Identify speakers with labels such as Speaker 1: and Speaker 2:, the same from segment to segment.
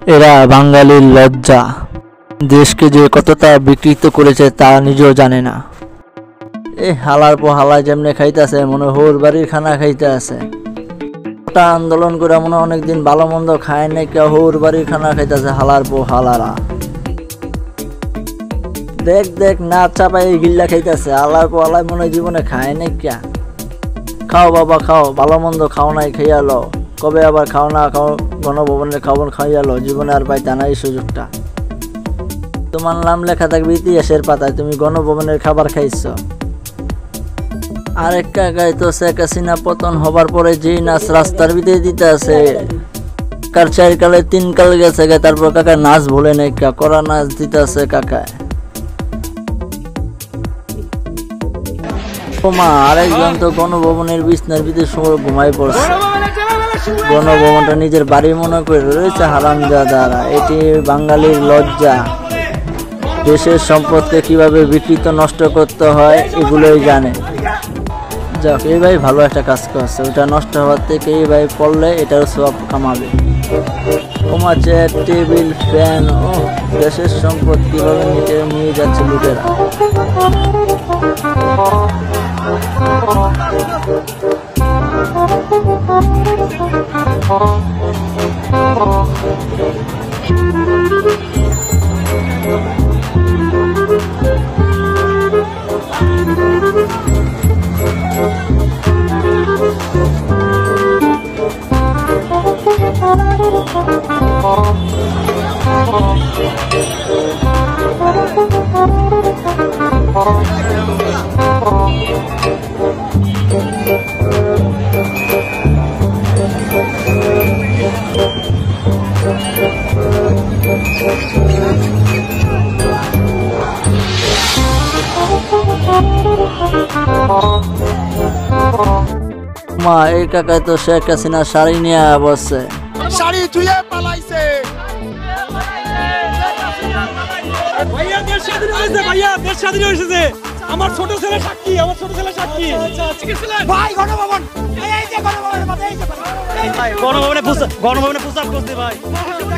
Speaker 1: এরা বাঙালির লজ্জা। দেশকে যে কতটা বিকৃত করেছে তা নিজেও জানে না। এই হালার পো হালা যেমনে খাইতেছে মনে হোর বাড়ির খানা খাইতে আছে। ওটা আন্দোলন করে মনে অনেকদিন ভালো মন্দ খায় নাই, কেউ হোর বাড়ির খানা খাইতেছে হালার পো হালারা। দেখ দেখ না চাপাই গিল্লা খাইতেছে হালার পো হালাই মনে জীবনে খায় নাই কে। খাও বাবা খাও, ভালো মন্দ খাও নাই খাইয়া লো, কবে আবার খাও না খাও গণভবনের খাবার খাইয়া লো, জীবনে আর পাইতা না এই সুযোগটা। তোমার নাম লেখা থাকবে ইতিহাসের পাতায়, তুমি গণভবনের খাবার খাইছ। আরেক কাকায় তো শেখ হাসিনা পতন হবার পরে যেই নাচ রাস্তার ভিতরে দিতে আছে, কার 4 কালে 3 কাল গেছে গে, তারপর কাকা নাচ ভুলে নাই, করা নাচ দিতে আছে কাকায়। মা আরেকজন তো গণভবনের বিছনার ভিতরে সময় ঘুমাই পড়ছে। গণভবনটা নিজের বাড়ি মনে করে রয়েছে হারামজাদারা। এটি বাঙালির লজ্জা। দেশের সম্পদকে কিভাবে বিকৃত নষ্ট করতে হয় এগুলোই জানে। যাক, এই ভাই ভালো একটা কাজ করছে, ওটা নষ্ট হওয়ার থেকে এই ভাই পড়লে এটাও সব কামাবে। ওমা চেয়ার টেবিল ফ্যান, ও দেশের সম্পদ কিভাবে নিয়ে যাচ্ছে লুটেরা। মা এই কাকায় তো শেখ হাসিনা শাড়ি নিয়ে বসছে।
Speaker 2: শাড়ি ধুয়ে পালাইছে। ভাইয়া দেশ স্বাধীন হয়েছে, ভাইয়া দেশ স্বাধীন হয়েছে। আমার ছোট ছেলে সাক্ষী, আমার ছোট ছেলে সাক্ষী। ভাই গণভবন, এই যে গণভবনের মাঝে, এই যে ভাই গণভবনে প্রস্তাব করতে ভাই,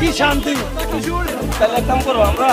Speaker 2: কি শান্তি। তাহলে এক কাম করব আমরা,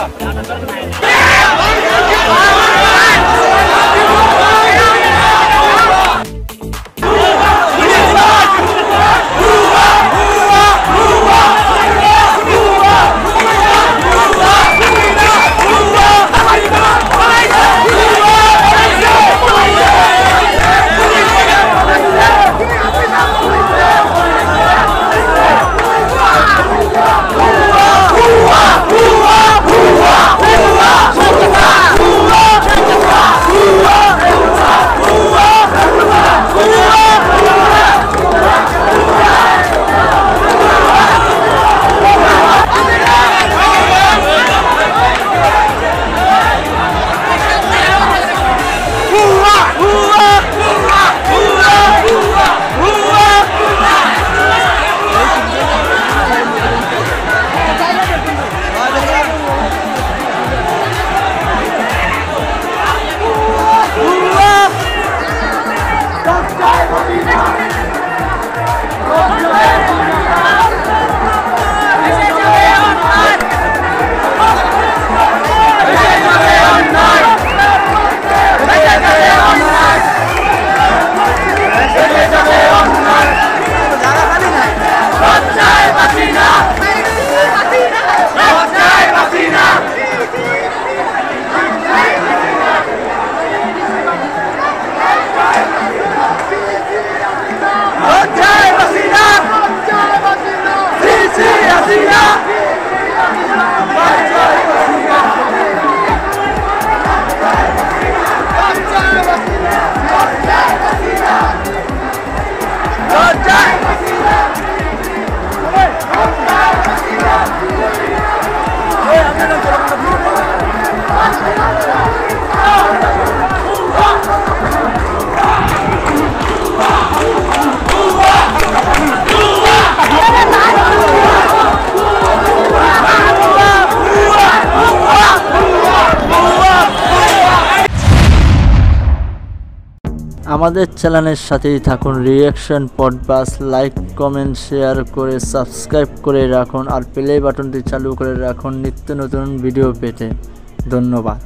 Speaker 1: আমাদের চ্যানেলের সাথেই থাকুন। Reaction podcast like comment share করে সাবস্ক্রাইব করে রাখুন আর প্লে বাটনটি চালু করে রাখুন নিত্য নতুন ভিডিও পেতে। ধন্যবাদ।